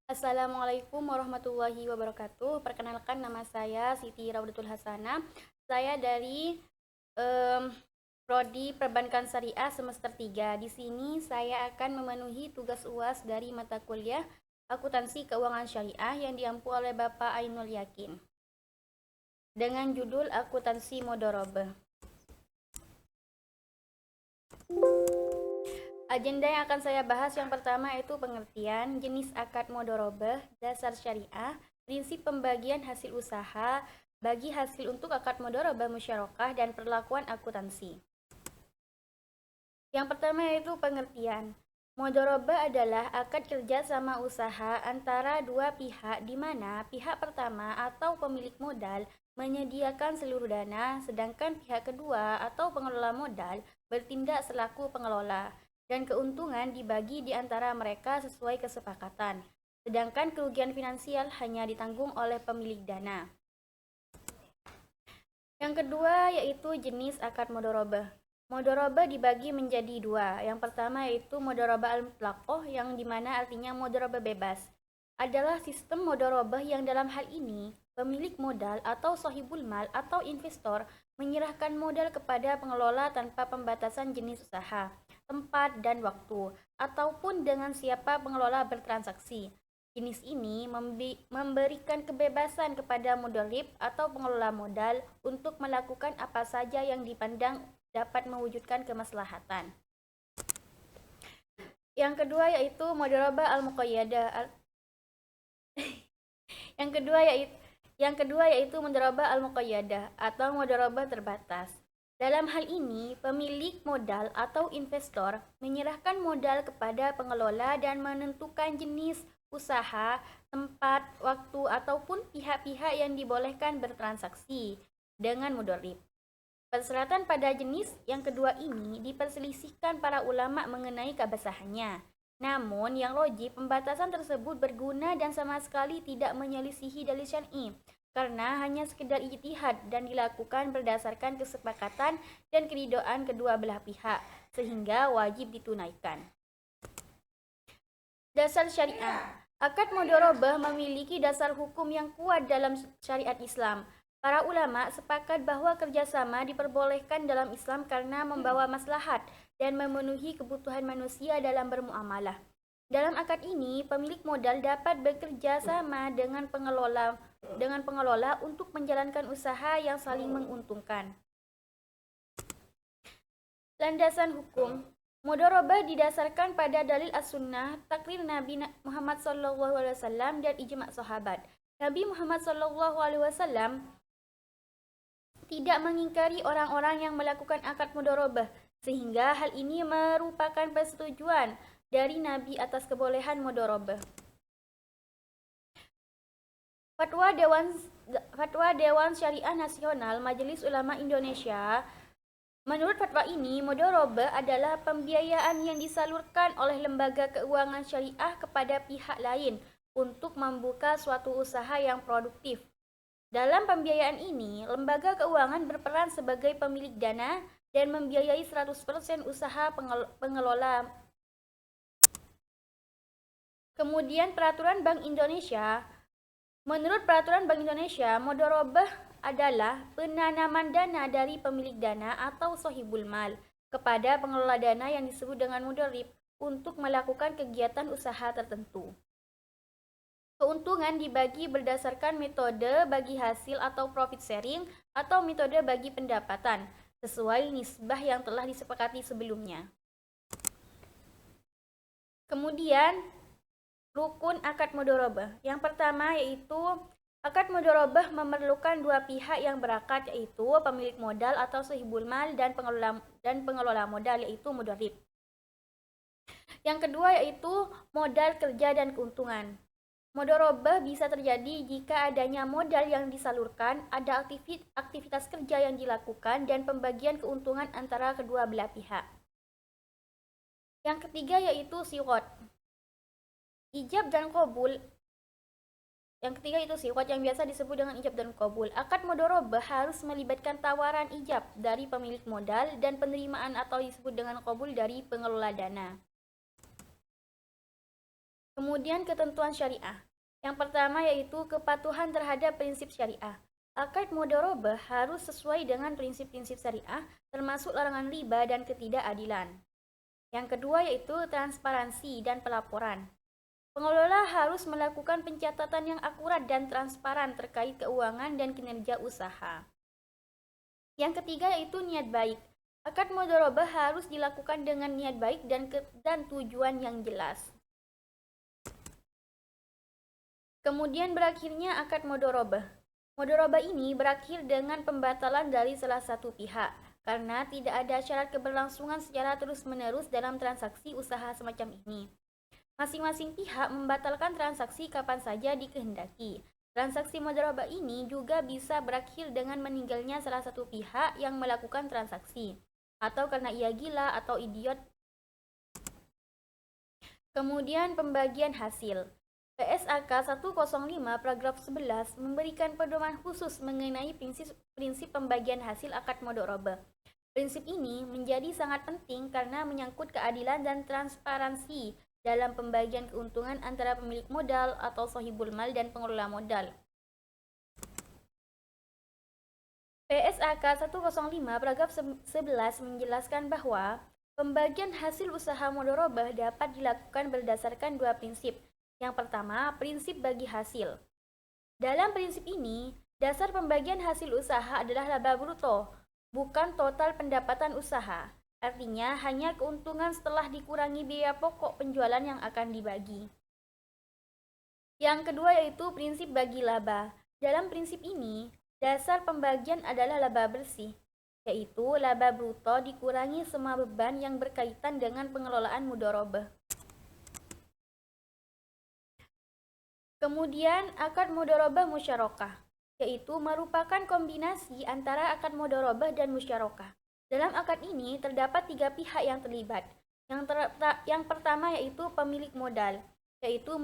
Assalamualaikum warahmatullahi wabarakatuh. Perkenalkan, nama saya Siti Raudatul Hasanah. Saya dari Prodi Perbankan Syariah semester 3. Di sini saya akan memenuhi tugas UAS dari mata kuliah Akuntansi Keuangan Syariah yang diampu oleh Bapak Ainul Yakin dengan judul Akuntansi Mudharabah. Agenda yang akan saya bahas yang pertama yaitu pengertian, jenis akad mudharabah, dasar syariah, prinsip pembagian hasil usaha, bagi hasil untuk akad mudharabah musyarakah, dan perlakuan akuntansi. Yang pertama yaitu pengertian. Mudharabah adalah akad kerja sama usaha antara dua pihak di mana pihak pertama atau pemilik modal menyediakan seluruh dana, sedangkan pihak kedua atau pengelola modal bertindak selaku pengelola, dan keuntungan dibagi di antara mereka sesuai kesepakatan, sedangkan kerugian finansial hanya ditanggung oleh pemilik dana. Yang kedua yaitu jenis akad mudharabah. Mudharabah dibagi menjadi dua. Yang pertama yaitu mudharabah al-mutlaqah, yang dimana artinya mudharabah bebas. Adalah sistem mudharabah yang dalam hal ini pemilik modal atau sahibul mal atau investor menyerahkan modal kepada pengelola tanpa pembatasan jenis usaha, tempat, dan waktu, ataupun dengan siapa pengelola bertransaksi. Jenis ini memberikan kebebasan kepada mudharib atau pengelola modal untuk melakukan apa saja yang dipandang dapat mewujudkan kemaslahatan. Yang kedua yaitu mudharabah al-muqayyadah. Yang kedua yaitu mudharabah al-muqayyadah atau mudharabah terbatas. Dalam hal ini, pemilik modal atau investor menyerahkan modal kepada pengelola dan menentukan jenis usaha, tempat, waktu, ataupun pihak-pihak yang dibolehkan bertransaksi dengan mudharib. Persyaratan pada jenis yang kedua ini diperselisihkan para ulama mengenai keabsahannya. Namun, yang logik, pembatasan tersebut berguna dan sama sekali tidak menyelisihi dalil syar'i, karena hanya sekedar ijtihad dan dilakukan berdasarkan kesepakatan dan keridhaan kedua belah pihak, sehingga wajib ditunaikan. Dasar syariah. Akad mudharabah memiliki dasar hukum yang kuat dalam syariat Islam. Para ulama sepakat bahwa kerjasama diperbolehkan dalam Islam karena membawa maslahat dan memenuhi kebutuhan manusia dalam bermuamalah. Dalam akad ini, pemilik modal dapat bekerja sama dengan pengelola untuk menjalankan usaha yang saling menguntungkan. Landasan hukum. Mudharabah didasarkan pada dalil as-sunnah, takrir Nabi Muhammad SAW, dan ijma' sahabat. Nabi Muhammad SAW tidak mengingkari orang-orang yang melakukan akad mudharabah, sehingga hal ini merupakan persetujuan dari Nabi atas kebolehan mudharabah. Fatwa Dewan Syariah Nasional Majelis Ulama Indonesia. Menurut fatwa ini, mudharabah adalah pembiayaan yang disalurkan oleh lembaga keuangan syariah kepada pihak lain untuk membuka suatu usaha yang produktif. Dalam pembiayaan ini, lembaga keuangan berperan sebagai pemilik dana dan membiayai 100% usaha pengelola. Kemudian peraturan Bank Indonesia. Menurut peraturan Bank Indonesia, mudharabah adalah penanaman dana dari pemilik dana atau sahibul mal kepada pengelola dana yang disebut dengan mudharib untuk melakukan kegiatan usaha tertentu. Keuntungan dibagi berdasarkan metode bagi hasil atau profit sharing atau metode bagi pendapatan sesuai nisbah yang telah disepakati sebelumnya. Kemudian rukun akad mudharabah. Yang pertama yaitu akad mudharabah memerlukan dua pihak yang berakad, yaitu pemilik modal atau sahibul mal dan pengelola modal, yaitu mudharib. Yang kedua yaitu modal kerja dan keuntungan. Mudharabah bisa terjadi jika adanya modal yang disalurkan, ada aktivitas kerja yang dilakukan, dan pembagian keuntungan antara kedua belah pihak. Yang ketiga yaitu siwat. Ijab dan qabul. Yang ketiga itu siwat yang biasa disebut dengan ijab dan qabul. Akad mudharabah harus melibatkan tawaran ijab dari pemilik modal dan penerimaan atau disebut dengan qabul dari pengelola dana. Kemudian ketentuan syariah. Yang pertama yaitu kepatuhan terhadap prinsip syariah. Akad mudharabah harus sesuai dengan prinsip-prinsip syariah, termasuk larangan riba dan ketidakadilan. Yang kedua yaitu transparansi dan pelaporan. Pengelola harus melakukan pencatatan yang akurat dan transparan terkait keuangan dan kinerja usaha. Yang ketiga yaitu niat baik. Akad mudharabah harus dilakukan dengan niat baik dan tujuan yang jelas. Kemudian berakhirnya akad mudharabah. Mudharabah ini berakhir dengan pembatalan dari salah satu pihak karena tidak ada syarat keberlangsungan secara terus-menerus dalam transaksi usaha semacam ini. Masing-masing pihak membatalkan transaksi kapan saja dikehendaki. Transaksi mudharabah ini juga bisa berakhir dengan meninggalnya salah satu pihak yang melakukan transaksi, atau karena ia gila atau idiot. Kemudian pembagian hasil. PSAK 105 paragraf 11 memberikan pedoman khusus mengenai prinsip pembagian hasil akad mudharabah. Prinsip ini menjadi sangat penting karena menyangkut keadilan dan transparansi dalam pembagian keuntungan antara pemilik modal atau sahibul mal dan pengelola modal. PSAK 105 paragraf 11 menjelaskan bahwa pembagian hasil usaha mudharabah dapat dilakukan berdasarkan dua prinsip. Yang pertama, prinsip bagi hasil. Dalam prinsip ini, dasar pembagian hasil usaha adalah laba bruto, bukan total pendapatan usaha. Artinya, hanya keuntungan setelah dikurangi biaya pokok penjualan yang akan dibagi. Yang kedua yaitu prinsip bagi laba. Dalam prinsip ini, dasar pembagian adalah laba bersih, yaitu laba bruto dikurangi semua beban yang berkaitan dengan pengelolaan mudharabah. Kemudian, akad mudharabah musyarakah, yaitu merupakan kombinasi antara akad mudharabah dan musyarakah. Dalam akad ini terdapat tiga pihak yang terlibat. Yang pertama yaitu pemilik modal, yaitu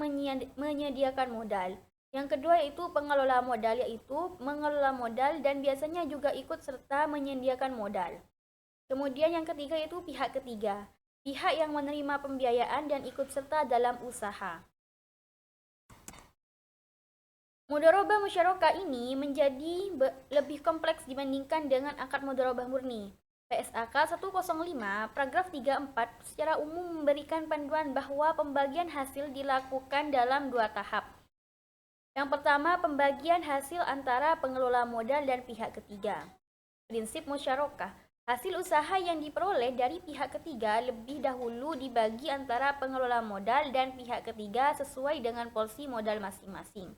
menyediakan modal. Yang kedua yaitu pengelola modal, yaitu mengelola modal dan biasanya juga ikut serta menyediakan modal. Kemudian yang ketiga yaitu pihak ketiga, pihak yang menerima pembiayaan dan ikut serta dalam usaha. Mudharabah musyarakah ini menjadi lebih kompleks dibandingkan dengan akad mudharabah murni. PSAK 105 paragraf 34 secara umum memberikan panduan bahwa pembagian hasil dilakukan dalam dua tahap. Yang pertama, pembagian hasil antara pengelola modal dan pihak ketiga. Prinsip musyarakah. Hasil usaha yang diperoleh dari pihak ketiga lebih dahulu dibagi antara pengelola modal dan pihak ketiga sesuai dengan porsi modal masing-masing.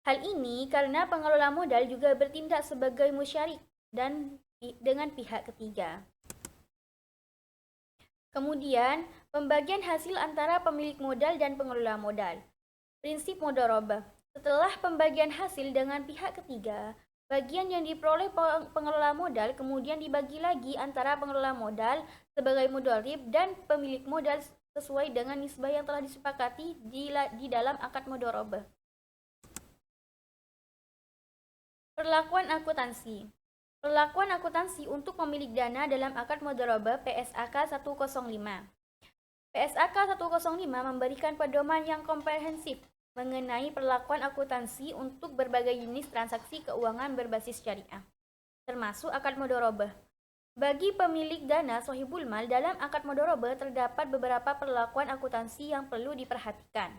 Hal ini karena pengelola modal juga bertindak sebagai musyarik dan dengan pihak ketiga. Kemudian, pembagian hasil antara pemilik modal dan pengelola modal. Prinsip mudharabah. Setelah pembagian hasil dengan pihak ketiga, bagian yang diperoleh pengelola modal kemudian dibagi lagi antara pengelola modal sebagai mudharib dan pemilik modal sesuai dengan nisbah yang telah disepakati di dalam akad mudharabah. Perlakuan akuntansi. Perlakuan akuntansi untuk pemilik dana dalam akad mudharabah PSAK 105. PSAK 105 memberikan pedoman yang komprehensif mengenai perlakuan akuntansi untuk berbagai jenis transaksi keuangan berbasis syariah, termasuk akad mudharabah. Bagi pemilik dana sahibul mal dalam akad mudharabah terdapat beberapa perlakuan akuntansi yang perlu diperhatikan.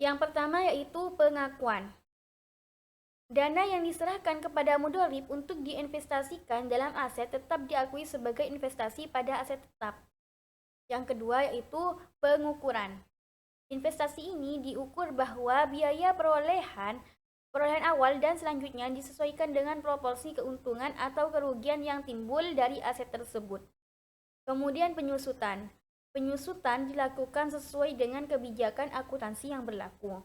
Yang pertama yaitu pengakuan. Dana yang diserahkan kepada mudharib untuk diinvestasikan dalam aset tetap diakui sebagai investasi pada aset tetap. Yang kedua yaitu pengukuran. Investasi ini diukur bahwa biaya perolehan awal dan selanjutnya disesuaikan dengan proporsi keuntungan atau kerugian yang timbul dari aset tersebut. Kemudian penyusutan. Penyusutan dilakukan sesuai dengan kebijakan akuntansi yang berlaku.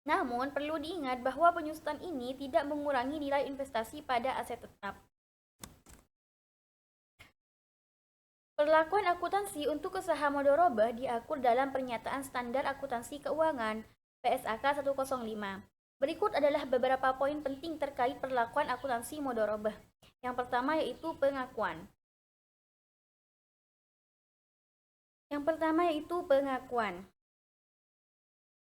Namun, perlu diingat bahwa penyusutan ini tidak mengurangi nilai investasi pada aset tetap. Perlakuan akuntansi untuk usaha mudharabah diatur dalam Pernyataan Standar Akuntansi Keuangan PSAK 105. Berikut adalah beberapa poin penting terkait perlakuan akuntansi mudharabah. Yang pertama yaitu pengakuan. Yang pertama yaitu pengakuan.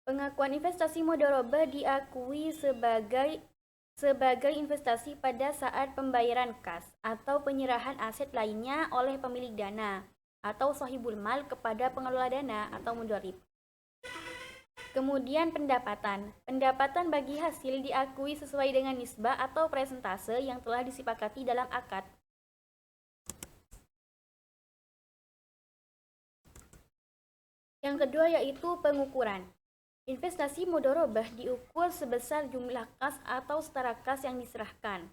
Pengakuan investasi mudharabah diakui sebagai investasi pada saat pembayaran kas atau penyerahan aset lainnya oleh pemilik dana atau sahibul mal kepada pengelola dana atau mudharib. Kemudian pendapatan. Pendapatan bagi hasil diakui sesuai dengan nisbah atau persentase yang telah disepakati dalam akad. Yang kedua yaitu pengukuran. Investasi mudharabah diukur sebesar jumlah kas atau setara kas yang diserahkan.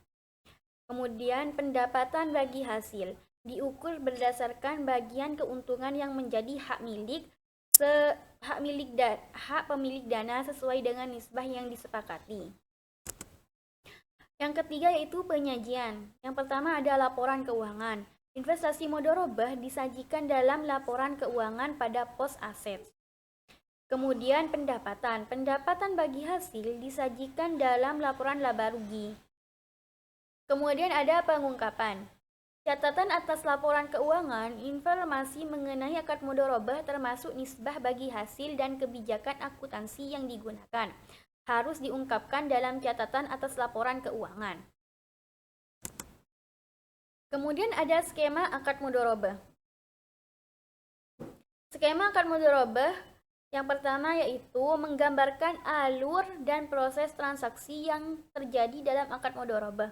Kemudian pendapatan bagi hasil diukur berdasarkan bagian keuntungan yang menjadi hak pemilik dana sesuai dengan nisbah yang disepakati. Yang ketiga yaitu penyajian. Yang pertama ada laporan keuangan. Investasi mudharabah disajikan dalam laporan keuangan pada pos aset. Kemudian pendapatan. Pendapatan bagi hasil disajikan dalam laporan laba rugi. Kemudian ada pengungkapan. Catatan atas laporan keuangan, informasi mengenai akad mudharabah termasuk nisbah bagi hasil dan kebijakan akuntansi yang digunakan harus diungkapkan dalam catatan atas laporan keuangan. Kemudian ada skema akad mudharabah. Skema akad mudharabah yang pertama yaitu menggambarkan alur dan proses transaksi yang terjadi dalam akad mudharabah.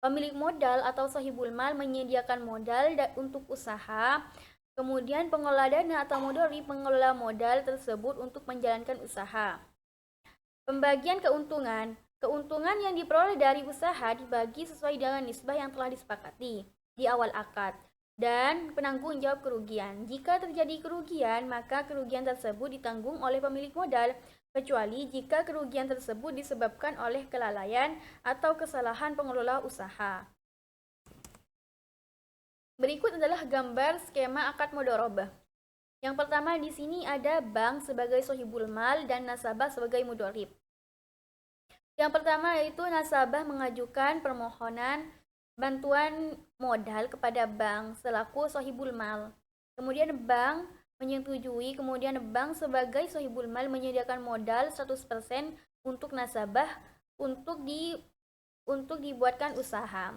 Pemilik modal atau sahibul mal menyediakan modal untuk usaha, kemudian pengelola dana atau mudharib mengelola modal tersebut untuk menjalankan usaha. Pembagian keuntungan. Keuntungan yang diperoleh dari usaha dibagi sesuai dengan nisbah yang telah disepakati di awal akad. Dan penanggung jawab kerugian. Jika terjadi kerugian, maka kerugian tersebut ditanggung oleh pemilik modal, kecuali jika kerugian tersebut disebabkan oleh kelalaian atau kesalahan pengelola usaha. Berikut adalah gambar skema akad mudharabah. Yang pertama di sini ada bank sebagai sahibul mal dan nasabah sebagai mudharib. Yang pertama yaitu nasabah mengajukan permohonan bantuan modal kepada bank selaku sahibul mal. Kemudian bank menyetujui, kemudian bank sebagai sahibul mal menyediakan modal 100% untuk nasabah untuk dibuatkan usaha.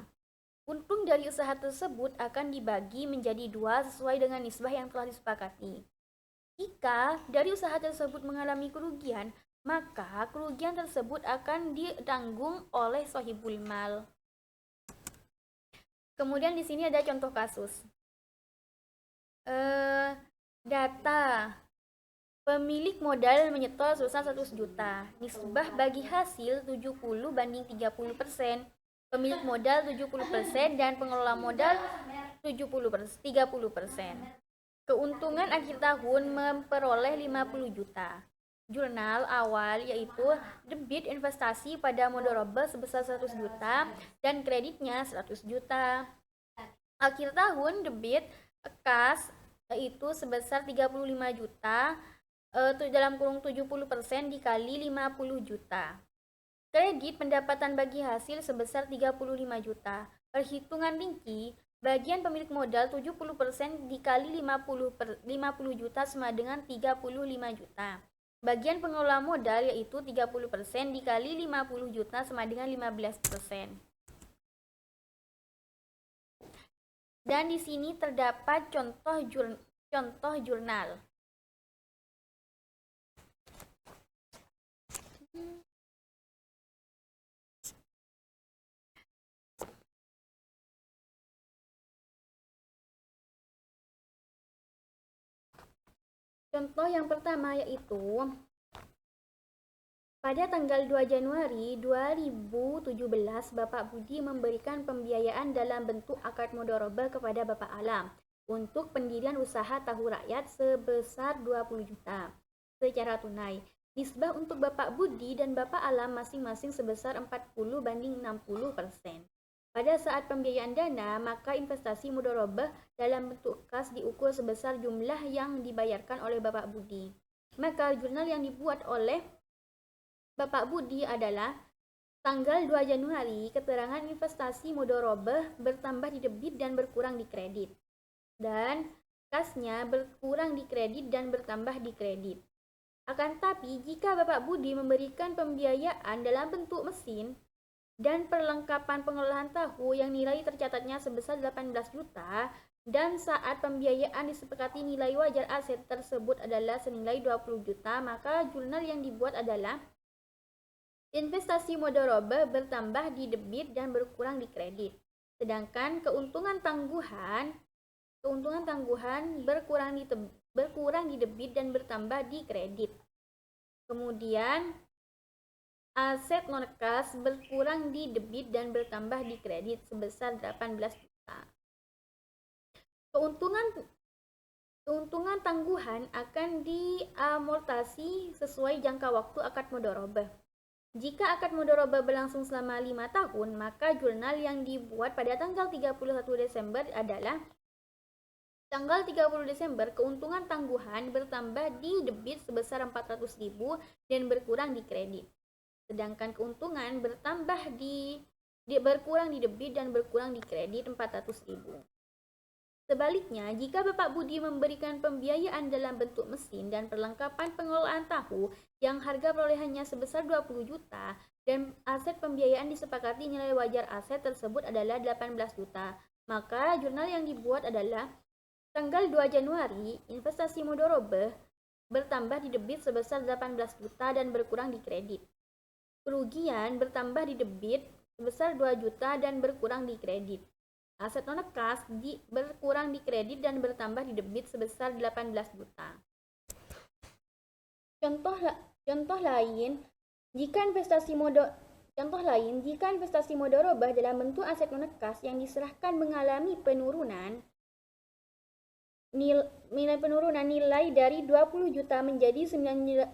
Untung dari usaha tersebut akan dibagi menjadi 2 sesuai dengan nisbah yang telah disepakati. Jika dari usaha tersebut mengalami kerugian, maka kerugian tersebut akan ditanggung oleh sahibul mal. Kemudian di sini ada contoh kasus. Data pemilik modal menyetor sebesar 100 juta. Nisbah bagi hasil 70 banding 30%. Pemilik modal 70% dan pengelola modal 30%. Keuntungan akhir tahun memperoleh 50 juta. Jurnal awal yaitu debit investasi pada mudharabah sebesar 100 juta dan kreditnya 100 juta. Akhir tahun debit kas yaitu sebesar 35 juta dalam kurung 70% dikali 50 juta. Kredit pendapatan bagi hasil sebesar 35 juta. Perhitungan ringki, bagian pemilik modal 70% dikali 50 juta sama dengan 35 juta. Bagian pengelola modal yaitu 30% dikali 50 juta sama dengan 15%. Dan di sini terdapat contoh jurnal. Contoh yang pertama yaitu pada tanggal 2 Januari 2017 Bapak Budi memberikan pembiayaan dalam bentuk akad mudharabah kepada Bapak Alam untuk pendirian usaha tahu rakyat sebesar 20 juta secara tunai. Nisbah untuk Bapak Budi dan Bapak Alam masing-masing sebesar 40 banding 60%. Pada saat pembiayaan dana, maka investasi mudharabah dalam bentuk kas diukur sebesar jumlah yang dibayarkan oleh Bapak Budi. Maka jurnal yang dibuat oleh Bapak Budi adalah tanggal 2 Januari, keterangan investasi mudharabah bertambah di debit dan berkurang di kredit. Dan kasnya berkurang di kredit dan bertambah di kredit. Akan tetapi, jika Bapak Budi memberikan pembiayaan dalam bentuk mesin dan perlengkapan pengelolaan tahu yang nilai tercatatnya sebesar 18 juta, dan saat pembiayaan disepakati nilai wajar aset tersebut adalah senilai 20 juta, maka jurnal yang dibuat adalah investasi mudharabah bertambah di debit dan berkurang di kredit. Sedangkan keuntungan tangguhan berkurang di debit dan bertambah di kredit. Kemudian aset non kas berkurang di debit dan bertambah di kredit sebesar 18 juta. Keuntungan tangguhan akan diamortasi sesuai jangka waktu akad mudharabah. Jika akad mudharabah berlangsung selama 5 tahun, maka jurnal yang dibuat pada tanggal 31 Desember adalah tanggal 30 Desember, keuntungan tangguhan bertambah di debit sebesar 400.000 dan berkurang di kredit. Sedangkan keuntungan berkurang di debit dan berkurang di kredit 400.000. Sebaliknya, jika Bapak Budi memberikan pembiayaan dalam bentuk mesin dan perlengkapan pengelolaan tahu yang harga perolehannya sebesar 20 juta dan aset pembiayaan disepakati nilai wajar aset tersebut adalah 18 juta, maka jurnal yang dibuat adalah tanggal 2 Januari, investasi mudharabah bertambah di debit sebesar 18 juta dan berkurang di kredit. Kerugian bertambah di debit sebesar 2 juta dan berkurang di kredit. Aset non kas berkurang di kredit dan bertambah di debit sebesar 18 juta. Contoh lain, jika investasi mudharabah dalam bentuk aset non kas yang diserahkan mengalami penurunan nilai dari 20 juta menjadi 19.500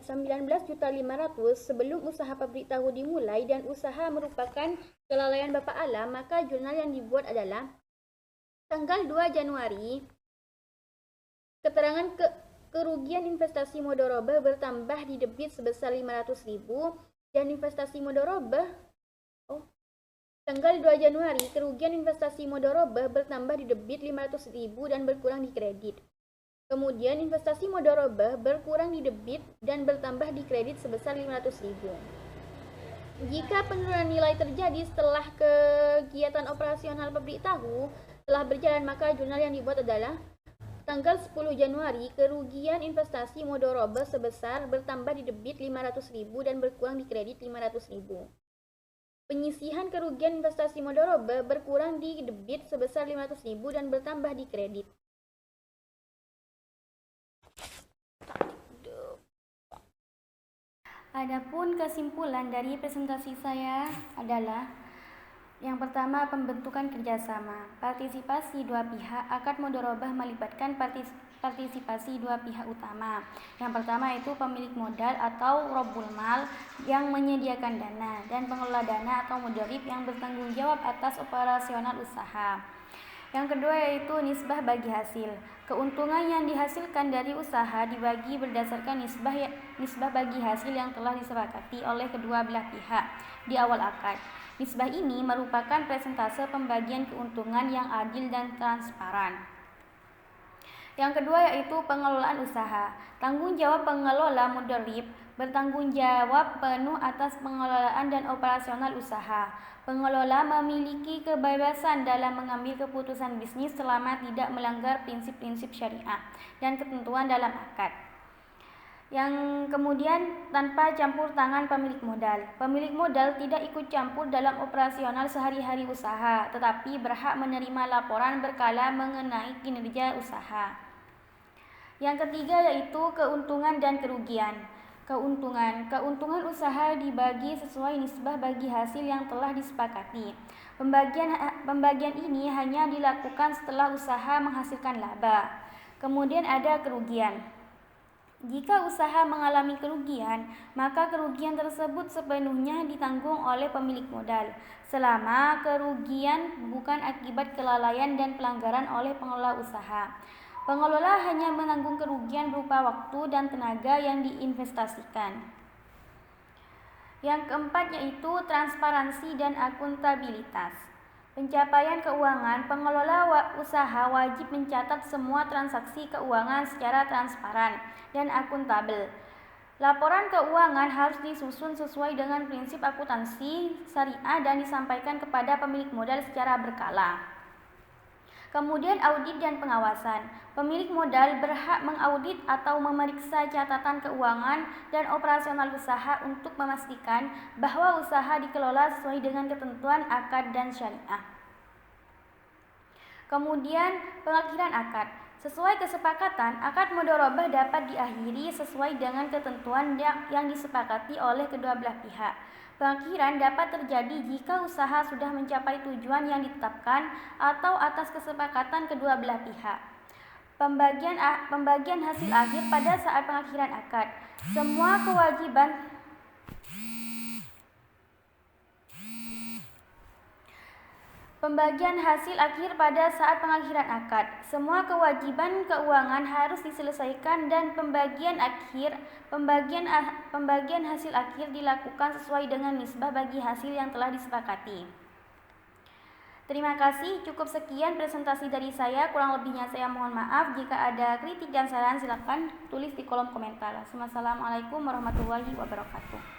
sebelum usaha pabrik tahu dimulai dan usaha merupakan kelalaian Bapak Alam, maka jurnal yang dibuat adalah tanggal 2 Januari, keterangan kerugian investasi mudharabah bertambah di debit sebesar 500.000 dan investasi mudharabah tanggal 2 Januari, kerugian investasi mudharabah bertambah di debit 500.000 dan berkurang di kredit. Kemudian investasi mudharabah berkurang di debit dan bertambah di kredit sebesar 500.000. Jika penurunan nilai terjadi setelah kegiatan operasional pabrik tahu telah berjalan, maka jurnal yang dibuat adalah tanggal 10 Januari, kerugian investasi mudharabah sebesar bertambah di debit 500.000 dan berkurang di kredit 500.000. Penyisihan kerugian investasi mudharabah berkurang di debit sebesar 500.000 dan bertambah di kredit. Adapun kesimpulan dari presentasi saya adalah yang pertama, pembentukan kerjasama. Partisipasi dua pihak. Akad mudharabah melibatkan partisipasi dua pihak utama. Yang pertama itu pemilik modal atau rabbul mal yang menyediakan dana, dan pengelola dana atau mudharib yang bertanggung jawab atas operasional usaha. Yang kedua yaitu nisbah bagi hasil. Keuntungan yang dihasilkan dari usaha dibagi berdasarkan nisbah bagi hasil yang telah disepakati oleh kedua belah pihak di awal akad. Nisbah ini merupakan persentase pembagian keuntungan yang adil dan transparan. Yang kedua yaitu pengelolaan usaha. Tanggung jawab pengelola mudharib bertanggung jawab penuh atas pengelolaan dan operasional usaha. Pengelola memiliki kebebasan dalam mengambil keputusan bisnis selama tidak melanggar prinsip-prinsip syariah dan ketentuan dalam akad. Yang kemudian tanpa campur tangan pemilik modal. Pemilik modal tidak ikut campur dalam operasional sehari-hari usaha, tetapi berhak menerima laporan berkala mengenai kinerja usaha. Yang ketiga yaitu keuntungan dan kerugian. Keuntungan usaha dibagi sesuai nisbah bagi hasil yang telah disepakati. Pembagian ini hanya dilakukan setelah usaha menghasilkan laba. Kemudian ada kerugian. Jika usaha mengalami kerugian, maka kerugian tersebut sepenuhnya ditanggung oleh pemilik modal, selama kerugian bukan akibat kelalaian dan pelanggaran oleh pengelola usaha. Pengelola hanya menanggung kerugian berupa waktu dan tenaga yang diinvestasikan. Yang keempat yaitu transparansi dan akuntabilitas. Pencapaian keuangan, pengelola usaha wajib mencatat semua transaksi keuangan secara transparan dan akuntabel. Laporan keuangan harus disusun sesuai dengan prinsip akuntansi syariah dan disampaikan kepada pemilik modal secara berkala. Kemudian audit dan pengawasan. Pemilik modal berhak mengaudit atau memeriksa catatan keuangan dan operasional usaha untuk memastikan bahwa usaha dikelola sesuai dengan ketentuan akad dan syariah. Kemudian pengakhiran akad. Sesuai kesepakatan, akad mudharabah dapat diakhiri sesuai dengan ketentuan yang disepakati oleh kedua belah pihak. Pengakhiran dapat terjadi jika usaha sudah mencapai tujuan yang ditetapkan atau atas kesepakatan kedua belah pihak. Pembagian hasil akhir pada saat pengakhiran akad. Semua kewajiban Pembagian hasil akhir pada saat pengakhiran akad. Semua kewajiban keuangan harus diselesaikan dan pembagian hasil akhir dilakukan sesuai dengan nisbah bagi hasil yang telah disepakati. Terima kasih, cukup sekian presentasi dari saya. Kurang lebihnya saya mohon maaf. Jika ada kritik dan saran silakan tulis di kolom komentar. Wassalamualaikum warahmatullahi wabarakatuh.